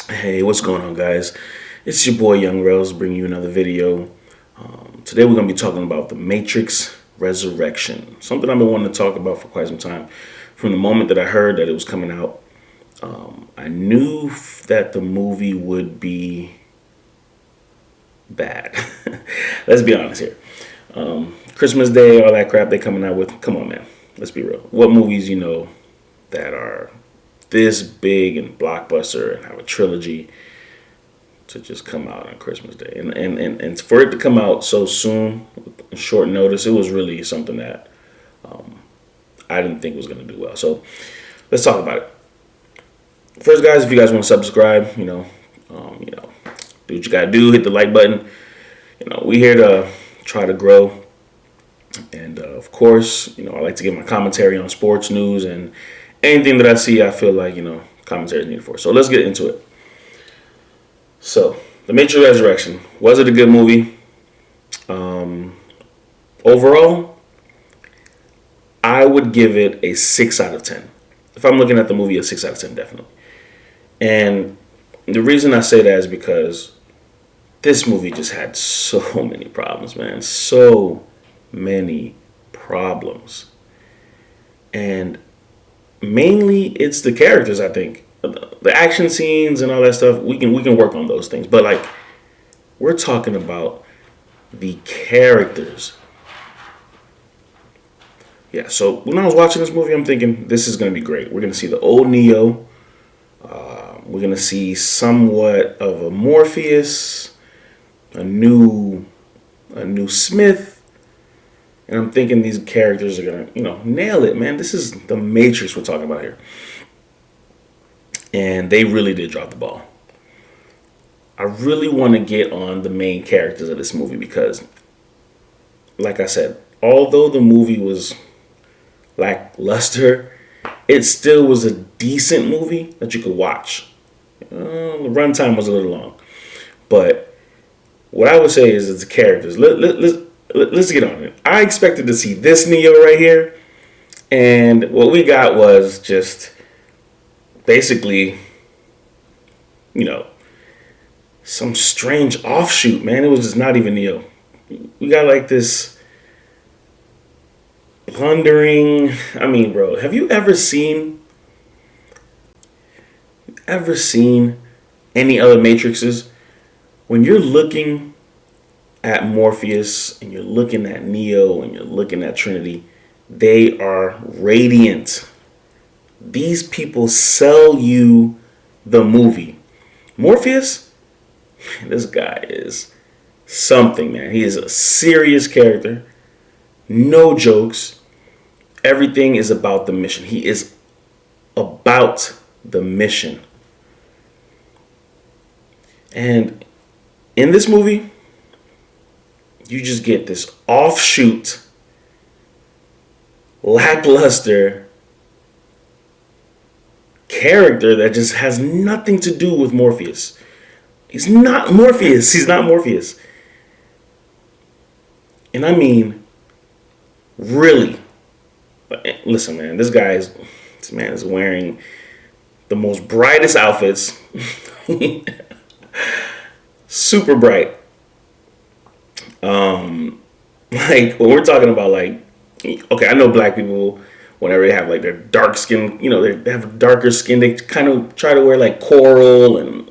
Hey, what's going on, guys? It's your boy Young Rels bringing you another video. Today we're going to be talking about the Matrix Resurrection, something I've been wanting to talk about for quite some time. From the moment that I heard that it was coming out, I knew that the movie would be bad. Let's be honest here. Christmas Day, all that crap they coming out with. Come on, man. Let's be real. What movies that are this big and blockbuster and have a trilogy to just come out on Christmas Day, and for it to come out so soon, with short notice, it was really something that I didn't think was going to do well. So let's talk about it. First, guys, if you guys want to subscribe, do what you gotta do. Hit the like button. We here to try to grow, and of course, I like to give my commentary on sports news and anything that I see. I feel like commentary is needed for. So let's get into it. So, The Matrix Resurrection, was it a good movie? Overall, I would give it a 6 out of 10. If I'm looking at the movie, a 6 out of 10, definitely. And the reason I say that is because this movie just had so many problems, man. So many problems. And mainly it's the characters, I think. The action scenes and all that stuff, we can work on those things. But like, we're talking about the characters. Yeah, so when I was watching this movie, I'm thinking this is going to be great. We're going to see the old Neo. We're going to see somewhat of a Morpheus, a new Smith. And I'm thinking these characters are going to, nail it, man. This is the Matrix we're talking about here. And they really did drop the ball. I really want to get on the main characters of this movie because, like I said, although the movie was lackluster, it still was a decent movie that you could watch. The runtime was a little long. But what I would say is it's the characters. Let's get on it. I expected to see this Neo right here. And what we got was just basically, some strange offshoot, man. It was just not even Neo. We got like this blundering. I mean, bro, have you ever seen any other Matrixes? When you're looking at Morpheus and you're looking at Neo and you're looking at Trinity, they are radiant. These people sell you the movie. Morpheus, this guy is something, man. He is a serious character. No jokes. Everything is about the mission. He is about the mission. And in this movie, you just get this offshoot, lackluster character that just has nothing to do with Morpheus. He's not Morpheus. He's not Morpheus. And I mean, really. Listen, man, this man is wearing the most brightest outfits. Super bright. Like, when we're talking about, like, okay, I know black people, whenever they have like their dark skin, they have a darker skin, they kind of try to wear like coral and,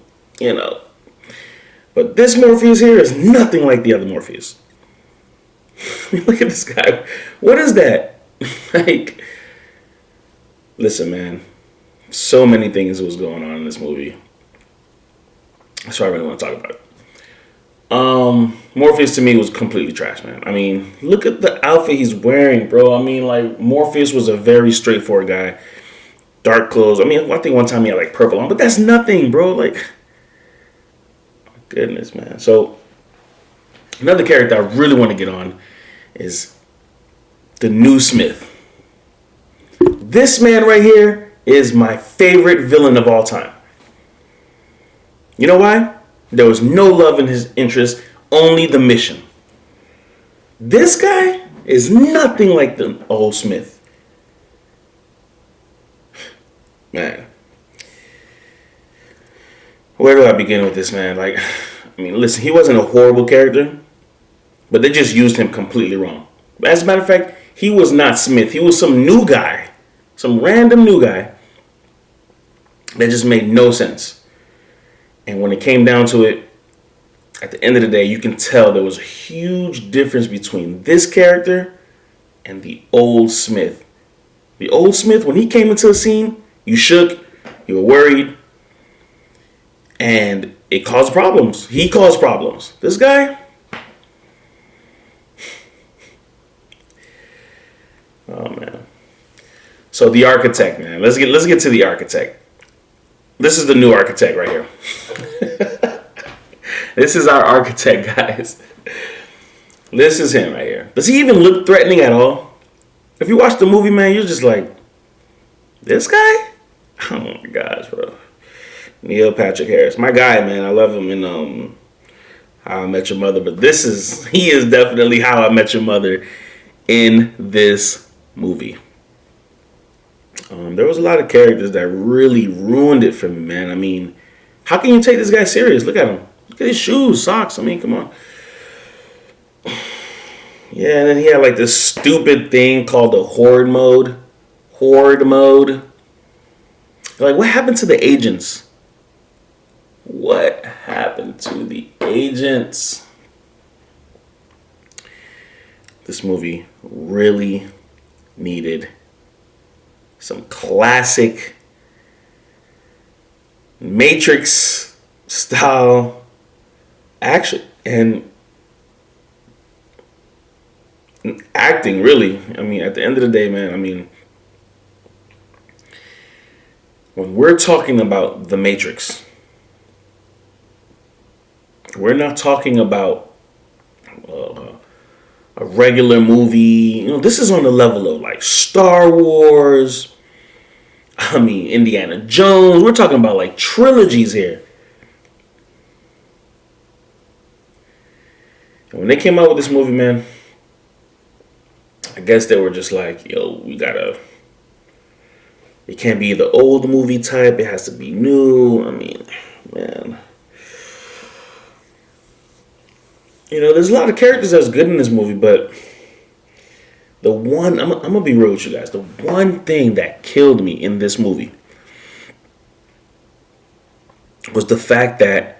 But this Morpheus here is nothing like the other Morpheus. Look at this guy. What is that? Like, listen, man. So many things was going on in this movie. That's why I really want to talk about it. Morpheus to me was completely trash, man. I mean, look at the outfit he's wearing, bro. I mean, like, Morpheus was a very straightforward guy. Dark clothes. I mean, I think one time he had like purple on, but that's nothing, bro. Like, my goodness, man. So, another character I really want to get on is the new Smith. This man right here is my favorite villain of all time. You know why? There was no love in his interest, only the mission. This guy is nothing like the old Smith. Man. Where do I begin with this, man? Like, I mean, listen, he wasn't a horrible character, but they just used him completely wrong. As a matter of fact, he was not Smith. He was some new guy, some random new guy that just made no sense. And when it came down to it, at the end of the day, you can tell there was a huge difference between this character and the old Smith. The old Smith, when he came into the scene, you shook, you were worried, and it caused problems. He caused problems. This guy, oh man. So the architect, man. Let's get to the architect. This is the new architect right here. This is our architect, guys. This is him right here. Does he even look threatening at all? If you watch the movie, man, you're just like, this guy? Oh my gosh, bro. Neil Patrick Harris. My guy, man. I love him in How I Met Your Mother. But he is definitely How I Met Your Mother in this movie. There was a lot of characters that really ruined it for me, man. I mean, how can you take this guy serious? Look at him. Look at his shoes, socks. I mean, come on. Yeah, and then he had like this stupid thing called the horde mode. Horde mode. Like, what happened to the agents? What happened to the agents? This movie really needed some classic Matrix style action and acting, really. I mean, at the end of the day, man, I mean, when we're talking about the Matrix, we're not talking about a regular movie. You know, this is on the level of like Star Wars. I mean, Indiana Jones. We're talking about like trilogies here. And when they came out with this movie, man, I guess they were just like, yo, it can't be the old movie type. It has to be new. I mean, man. You know, there's a lot of characters that's good in this movie, but I'm going to be real with you guys. The one thing that killed me in this movie was the fact that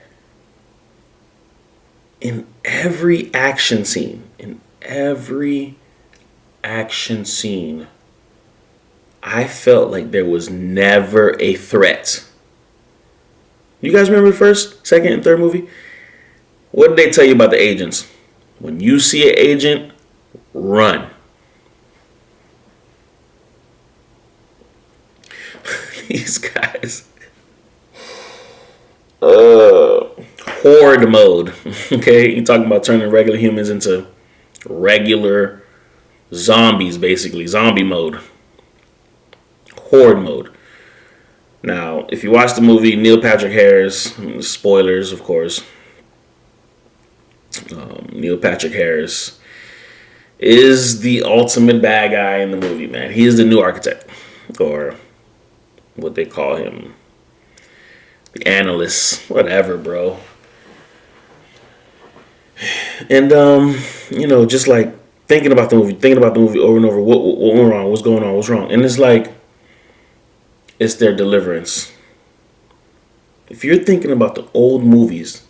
in every action scene, I felt like there was never a threat. You guys remember the first, second, and third movie? What did they tell you about the agents? When you see an agent, run. These guys. Horde mode. Okay? You're talking about turning regular humans into regular zombies, basically. Zombie mode. Horde mode. Now, if you watch the movie, Neil Patrick Harris, spoilers, of course. Neil Patrick Harris is the ultimate bad guy in the movie, man. He is the new architect, or what they call him, the analyst, whatever, bro. And you know, just like thinking about the movie over and over. What went wrong? What's going on? What's wrong? And it's like, it's their deliverance. If you're thinking about the old movies,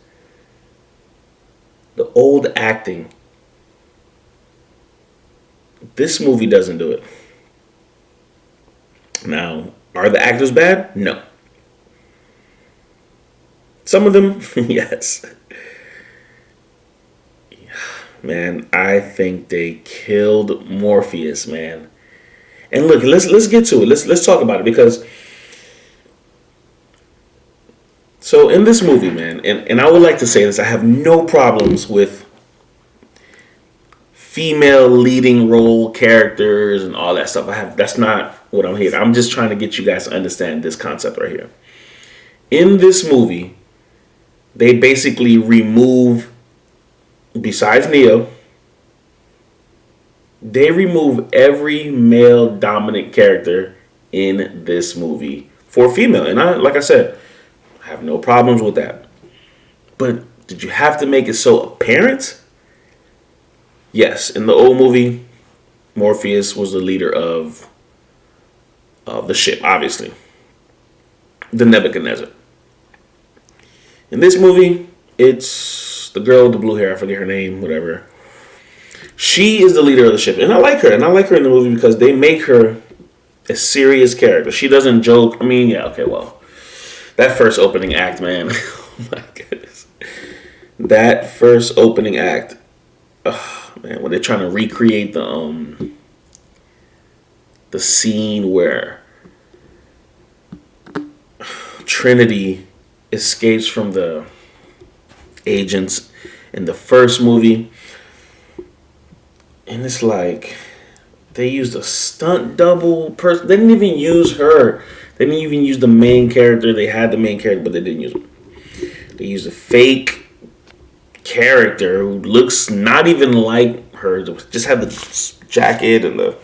the old acting, this movie doesn't do it. Now, are the actors bad? No. Some of them, yes. Man, I think they killed Morpheus, man. And look, let's get to it. Let's talk about it, because so in this movie, man, and I would like to say this, I have no problems with female leading role characters and all that stuff. That's not what I'm here. I'm just trying to get you guys to understand this concept right here. In this movie, they basically remove, besides Neo, they remove every male dominant character in this movie for female. And like I said, I have no problems with that. But did you have to make it so apparent? Yes, in the old movie, Morpheus was the leader of the ship, obviously. The Nebuchadnezzar. In this movie, it's the girl with the blue hair, I forget her name, whatever. She is the leader of the ship. And I like her. And I like her in the movie because they make her a serious character. She doesn't joke. I mean, yeah, okay, well. That first opening act, man. Oh my goodness. That first opening act. Oh, man, when they're trying to recreate the scene where Trinity escapes from the agents in the first movie. And it's like they used a stunt double person. They didn't even use her. They didn't even use the main character. They had the main character, but they didn't use him. They used a fake character who looks not even like her. Just had the jacket and the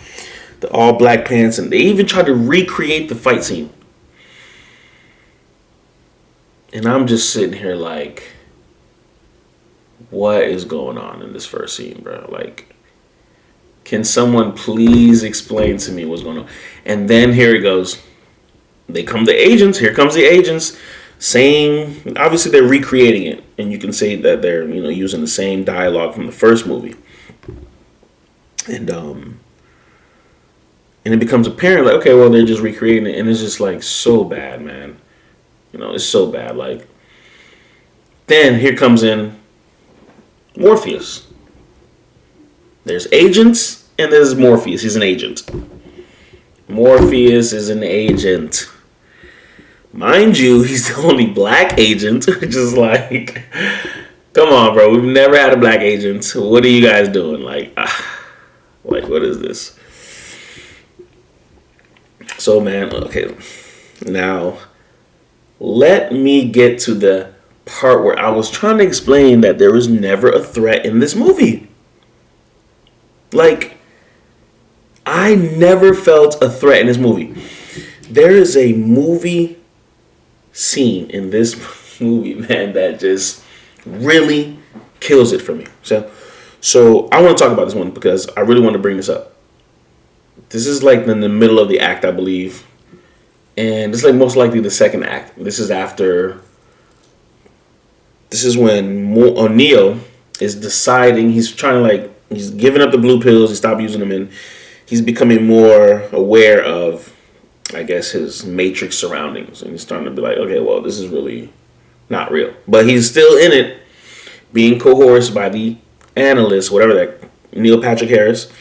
all black pants, and they even tried to recreate the fight scene. And I'm just sitting here like, what is going on in this first scene, bro? Like, can someone please explain to me what's going on? And then here it goes. They come the agents. Here comes the agents saying, obviously they're recreating it. And you can say that they're, using the same dialogue from the first movie. And it becomes apparent, like, okay, well, they're just recreating it. And it's just like so bad, man. It's so bad. Like, then here comes in Morpheus. There's agents and there's Morpheus. He's an agent. Morpheus is an agent. Mind you, he's the only black agent, which is like, come on, bro. We've never had a black agent. What are you guys doing? Like, what is this? So, man, okay. Now, let me get to the part where I was trying to explain that there was never a threat in this movie. Like, I never felt a threat in this movie. There is a movie scene in this movie, man, that just really kills it for me. So I want to talk about this one because I really want to bring this up. This is like in the middle of the act, I believe. And this is like most likely the second act. This is when Neo is deciding, he's trying to he's giving up the blue pills, he stopped using them, and he's becoming more aware of, I guess, his matrix surroundings. And he's starting to be like, okay, well, this is really not real. But he's still in it, being coerced by the analyst, whatever that, Neil Patrick Harris,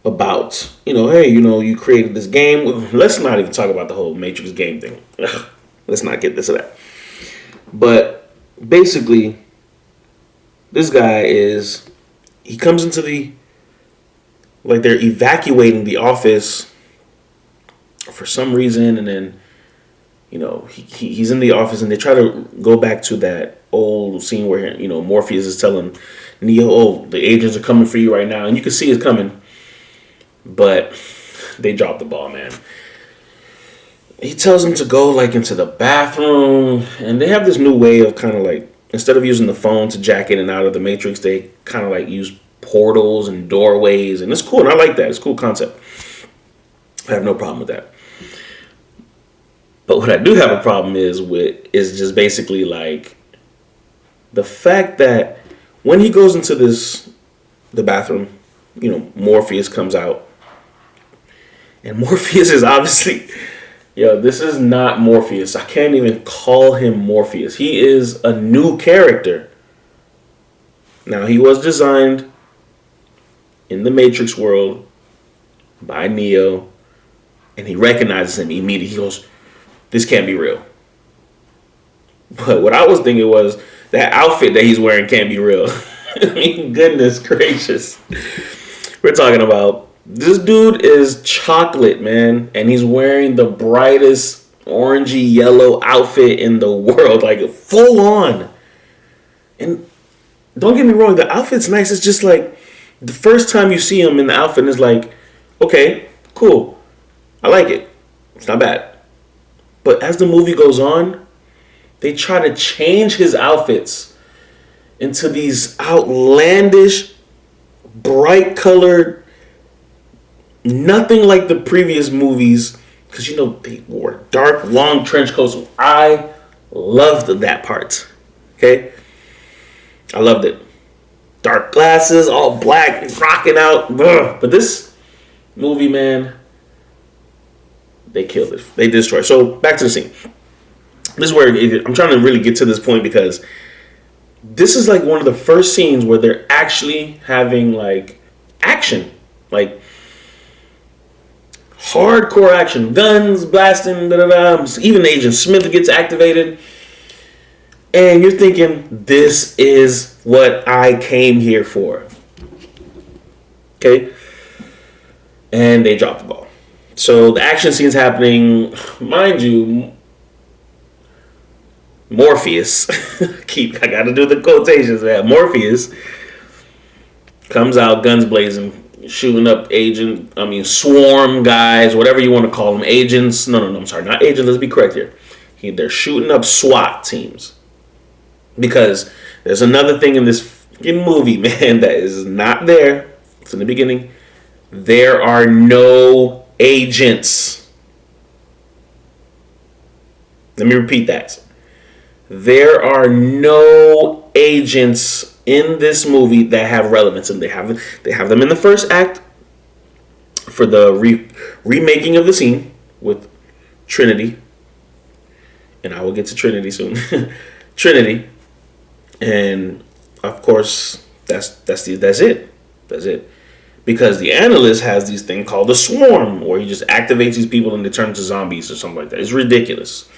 about, hey, you created this game. Let's not even talk about the whole Matrix game thing. Ugh, let's not get this or that. But basically, this guy he comes into they're evacuating the office for some reason, and then, he's in the office, and they try to go back to that old scene where, Morpheus is telling Neo, oh, the agents are coming for you right now, and you can see it's coming. But they dropped the ball, man. He tells him to go into the bathroom, and they have this new way of kind of instead of using the phone to jack in and out of the Matrix, they kind of use portals and doorways, and it's cool, and I like that. It's a cool concept. I have no problem with that. But what I do have a problem is just basically the fact that when he goes into the bathroom, Morpheus comes out. And Morpheus is obviously, this is not Morpheus. I can't even call him Morpheus. He is a new character. Now, he was designed in the Matrix world by Neo, and he recognizes him immediately. He goes, this can't be real. But what I was thinking was, that outfit that he's wearing can't be real. I mean, goodness gracious. We're talking about, this dude is chocolate, man, and he's wearing the brightest orangey yellow outfit in the world, full on. And don't get me wrong, the outfit's nice. It's just the first time you see him in the outfit is okay, cool, I like it. It's not bad. But as the movie goes on, they try to change his outfits into these outlandish, bright colored, nothing like the previous movies. Because, you know, they wore dark, long trench coats. I loved that part. Okay? I loved it. Dark glasses, all black, rocking out. Ugh. But this movie, man, they killed it. They destroyed. So, back to the scene. This is where I'm trying to really get to this point because this is like one of the first scenes where they're actually having like action. Like hardcore action. Guns blasting, da-da-da. Even Agent Smith gets activated. And you're thinking, this is what I came here for. Okay? And they drop the ball. So the action scene's happening. Mind you, Morpheus, I gotta do the quotations, man. Morpheus comes out, guns blazing, shooting up swarm guys, whatever you want to call them. Agents. No, I'm sorry, not agents, let's be correct here. They're shooting up SWAT teams. Because there's another thing in this fucking movie, man, that is not there. It's in the beginning. There are no agents. Let me repeat that. There are no agents in this movie that have relevance, and they have them in the first act for the remaking of the scene with Trinity, and I will get to Trinity soon. Trinity, and of course that's it. Because the analyst has these thing called the swarm, where he just activates these people and they turn into zombies or something like that. It's ridiculous.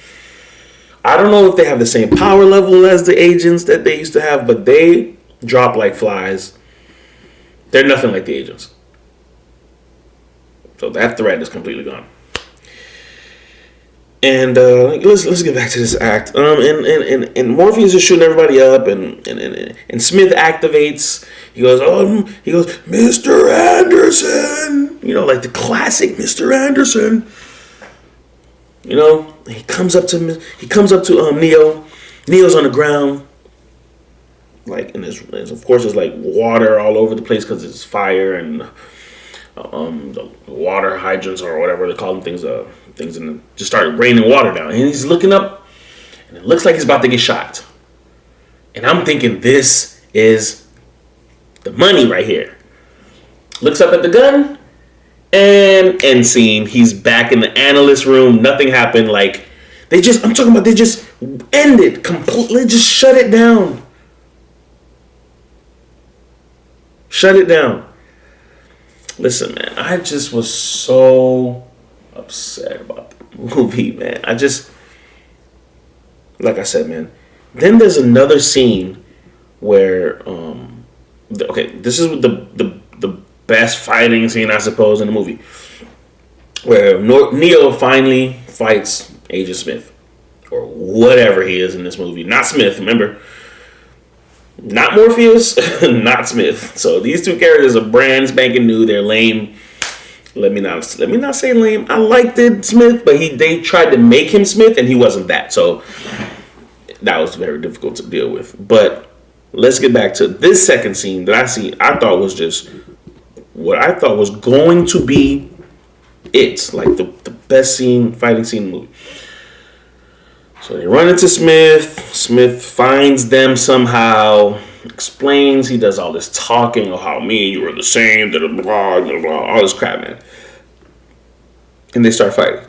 I don't know if they have the same power level as the agents that they used to have, but they drop like flies. They're nothing like the agents. So that threat is completely gone. And let's get back to this act. And Morpheus is shooting everybody up, and Smith activates. He goes, Mr. Anderson. You know, like the classic Mr. Anderson. You know, he comes up to Neo. Neo's on the ground, like, and there's of course there's like water all over the place because it's fire, and the water hydrants or whatever they call them, things in the, just started raining water down, and he's looking up, and it looks like he's about to get shot, and I'm thinking this is the money right here. Looks up at the gun. And end scene. He's back in the analyst room. Nothing happened. Like they just ended completely. Just shut it down. Shut it down. Listen, man. I just was so upset about the movie, man. Like I said, man. Then there's another scene where this is the best fighting scene, I suppose, in the movie, where Neo finally fights Agent Smith, or whatever he is in this movie. Not Smith, remember? Not Morpheus, not Smith. So these two characters are brand spanking new. They're lame. Let me not say lame. I liked it, Smith, but they tried to make him Smith, and he wasn't that. So that was very difficult to deal with. But let's get back to this second scene that I thought was just what I thought was going to be it, like the best fighting scene in the movie. So they run into Smith. Smith finds them somehow, explains, he does all this talking of how me and you are the same, blah, blah, blah, blah, all this crap, man. And they start fighting.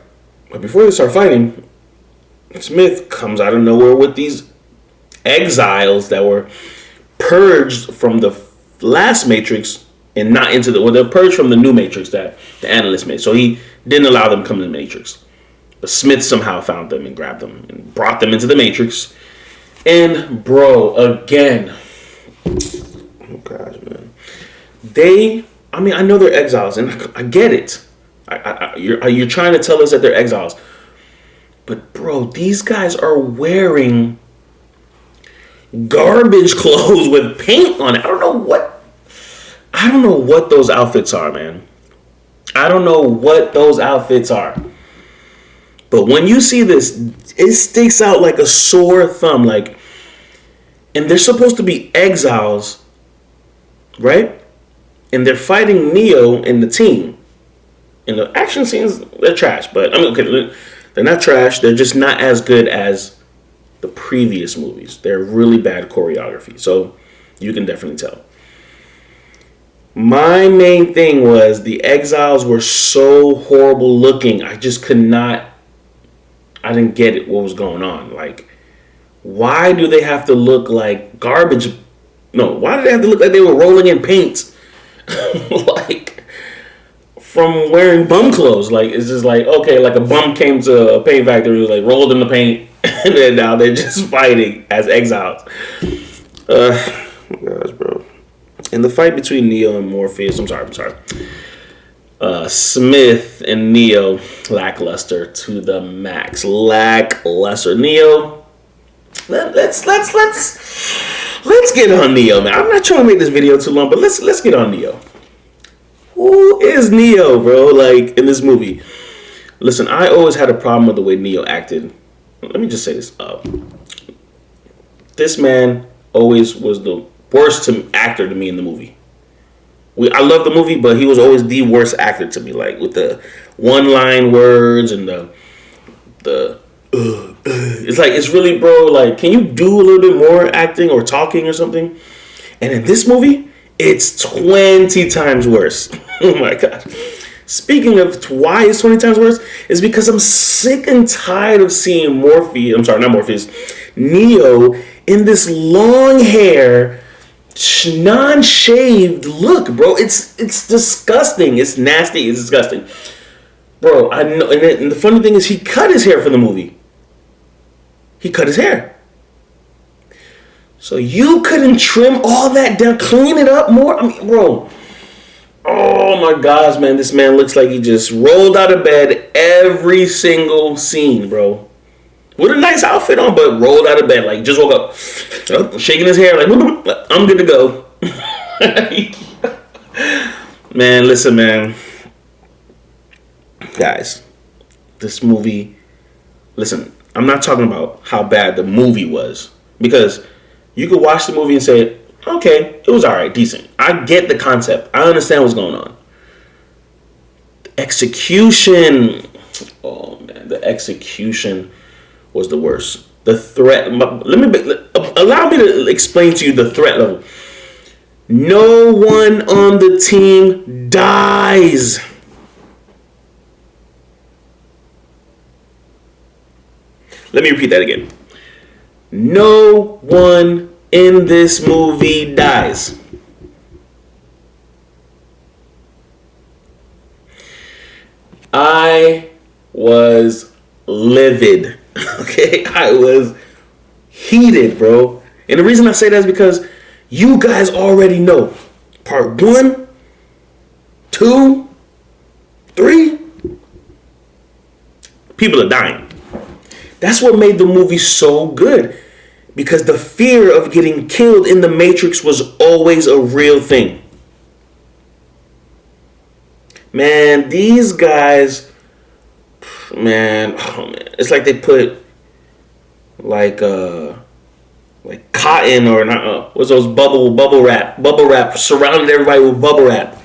But before they start fighting, Smith comes out of nowhere with these exiles that were purged from the last Matrix and not into they're purged from the new Matrix that the analyst made. So he didn't allow them to come to the Matrix. But Smith somehow found them and grabbed them and brought them into the Matrix. And bro, again, oh gosh, man, I know they're exiles, and I get it. You're trying to tell us that they're exiles, but bro, these guys are wearing garbage clothes with paint on it. I don't know what those outfits are, man. I don't know what those outfits are. But when you see this, it sticks out like a sore thumb. Like, and they're supposed to be exiles, right? And they're fighting Neo and the team. And the action scenes, they're trash. But I mean, okay, they're not trash. They're just not as good as the previous movies. They're really bad choreography. So you can definitely tell. My main thing was the exiles were so horrible looking. I just could not. I didn't get it. What was going on? Like, why do they have to look like garbage? No, why do they have to look like they were rolling in paint? Like, from wearing bum clothes. Like, it's just like, okay, like a bum came to a paint factory, was like rolled in the paint, and then now they're just fighting as exiles. Gosh, bro. In the fight between Neo and Morpheus, I'm sorry. Smith and Neo, lackluster to the max. Lackluster. Neo, let's get on Neo, man. I'm not trying to make this video too long, but let's get on Neo. Who is Neo, bro? Like, in this movie. Listen, I always had a problem with the way Neo acted. Let me just say this. This man always was the worst actor to me in the movie. I love the movie, but he was always the worst actor to me. Like, with the one-line words and it's like, it's really, bro, like, can you do a little bit more acting or talking or something? And in this movie, it's 20 times worse. Oh my God. Speaking of why it's 20 times worse, is because I'm sick and tired of seeing Neo in this long hair, non-shaved look, bro. It's disgusting. It's nasty. It's disgusting. Bro, I know. And the funny thing is, he cut his hair for the movie. He cut his hair. So you couldn't trim all that down, clean it up more? I mean, bro. Oh my gosh, man. This man looks like he just rolled out of bed every single scene, bro. With a nice outfit on, but rolled out of bed. Like, just woke up, shaking his hair, like, I'm good to go. Man, listen, man. Guys, this movie, listen, I'm not talking about how bad the movie was. Because you could watch the movie and say, okay, it was alright, decent. I get the concept. I understand what's going on. The execution. Oh, man, the execution was the worst. The threat. Allow me to explain to you the threat level. No one on the team dies. Let me repeat that again. No one in this movie dies. I was livid. Okay? I was heated, bro. And the reason I say that is because you guys already know. Part 1, 2, 3. People are dying. That's what made the movie so good. Because the fear of getting killed in the Matrix was always a real thing. Man, these guys, man, it's like they put like cotton or not, what's those bubble wrap, surrounded everybody with bubble wrap,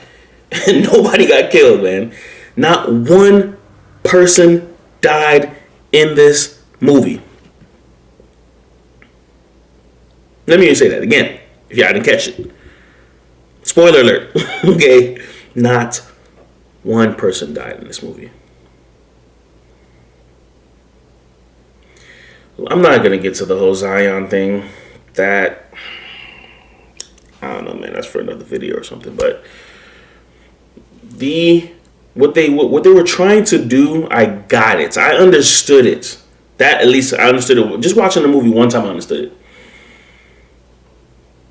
and nobody got killed, man. Not one person died in this movie. Let me even say that again, if y'all didn't catch it. Spoiler alert. Okay, not one person died in this movie. I'm not gonna get to the whole Zion thing. That, I don't know, man. That's for another video or something. But what they were trying to do, I got it. I understood it. That, at least I understood it. Just watching the movie one time, I understood it.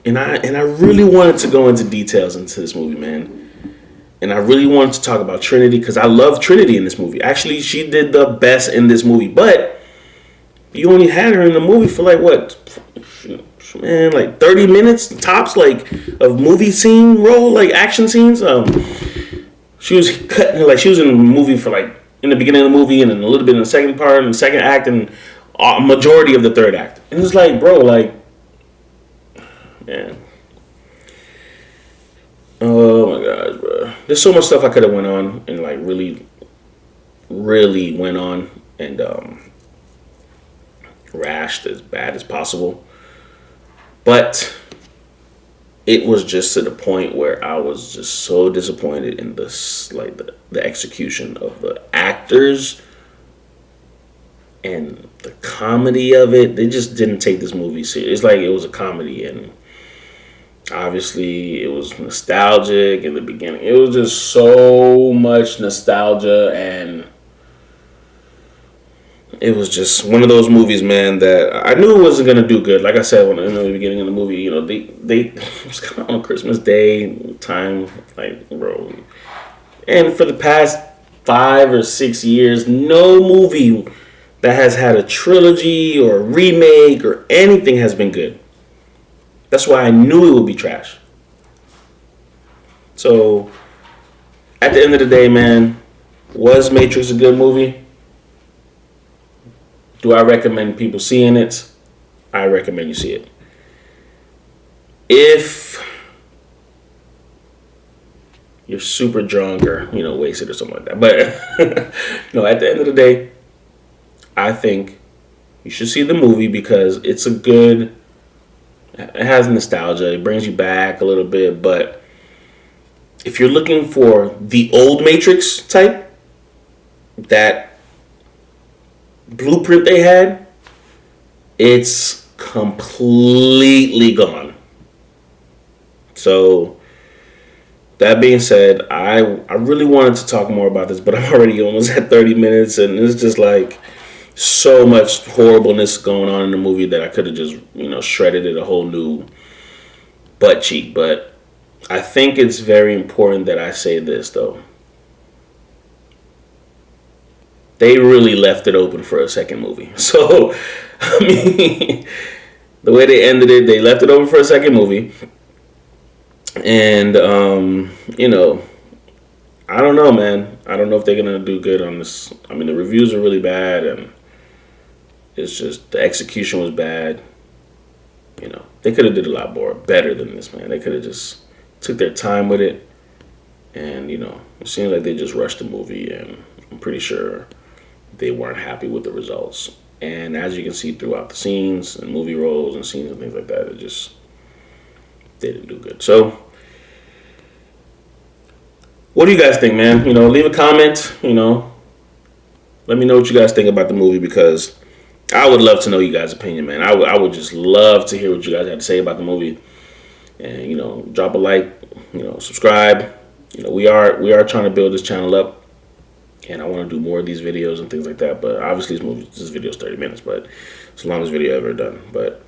And I really wanted to go into details into this movie, man. And I really wanted to talk about Trinity because I love Trinity in this movie. Actually, she did the best in this movie. But you only had her in the movie for like what? Man, like 30 minutes tops, like, of movie scene role, like action scenes. She was in the movie for like in the beginning of the movie, and then a little bit in the second part, and the second act, and a majority of the third act. And it's like, bro, like, man. Oh my gosh, bro. There's so much stuff I could have went on and like really, really went on and rashed as bad as possible. But it was just to the point where I was just so disappointed in this, like the execution of the actors and the comedy of it. They just didn't take this movie serious. It's like it was a comedy, and obviously it was nostalgic in the beginning. It was just so much nostalgia, and it was just one of those movies, man, that I knew it wasn't gonna do good. Like I said when in the beginning of the movie, you know, they it was kind of on Christmas Day time, like, bro. And for the past 5 or 6 years, no movie that has had a trilogy or a remake or anything has been good. That's why I knew it would be trash. So, at the end of the day, man, was Matrix a good movie? Do I recommend people seeing it? I recommend you see it. If you're super drunk or, you know, wasted or something like that. But, no, at the end of the day, I think you should see the movie because it's a good, it has nostalgia. It brings you back a little bit. But if you're looking for the old Matrix type, that blueprint they had, it's completely gone. So, that being said, I really wanted to talk more about this, but I'm already almost at 30 minutes, and it's just like so much horribleness going on in the movie that I could have just, you know, shredded it a whole new butt cheek. But I think it's very important that I say this, though. They really left it open for a second movie. So, I mean, the way they ended it, they left it open for a second movie. And, you know, I don't know, man. I don't know if they're going to do good on this. I mean, the reviews are really bad, and it's just the execution was bad. You know, they could have did a lot more better than this, man. They could have just took their time with it. And, you know, it seems like they just rushed the movie, and I'm pretty sure they weren't happy with the results. And as you can see throughout the scenes and movie roles and scenes and things like that, it just, they didn't do good. So, what do you guys think, man? You know, leave a comment, you know. Let me know what you guys think about the movie because I would love to know you guys' opinion, man. I would just love to hear what you guys have to say about the movie. And, you know, drop a like, you know, subscribe. You know, we are trying to build this channel up. And I want to do more of these videos and things like that. But obviously, this video is 30 minutes, but it's the longest video I've ever done. But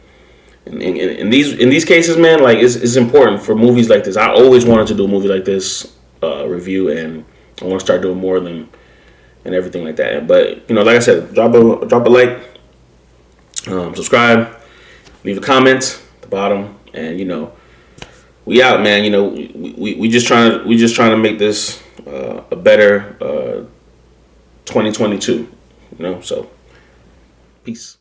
in these cases, man, like it's important for movies like this. I always wanted to do a movie like this review, and I want to start doing more of them and everything like that. But you know, like I said, drop a like, subscribe, leave a comment at the bottom, and you know, we out, man. You know, we just trying to make this a better 2022, you know, so peace.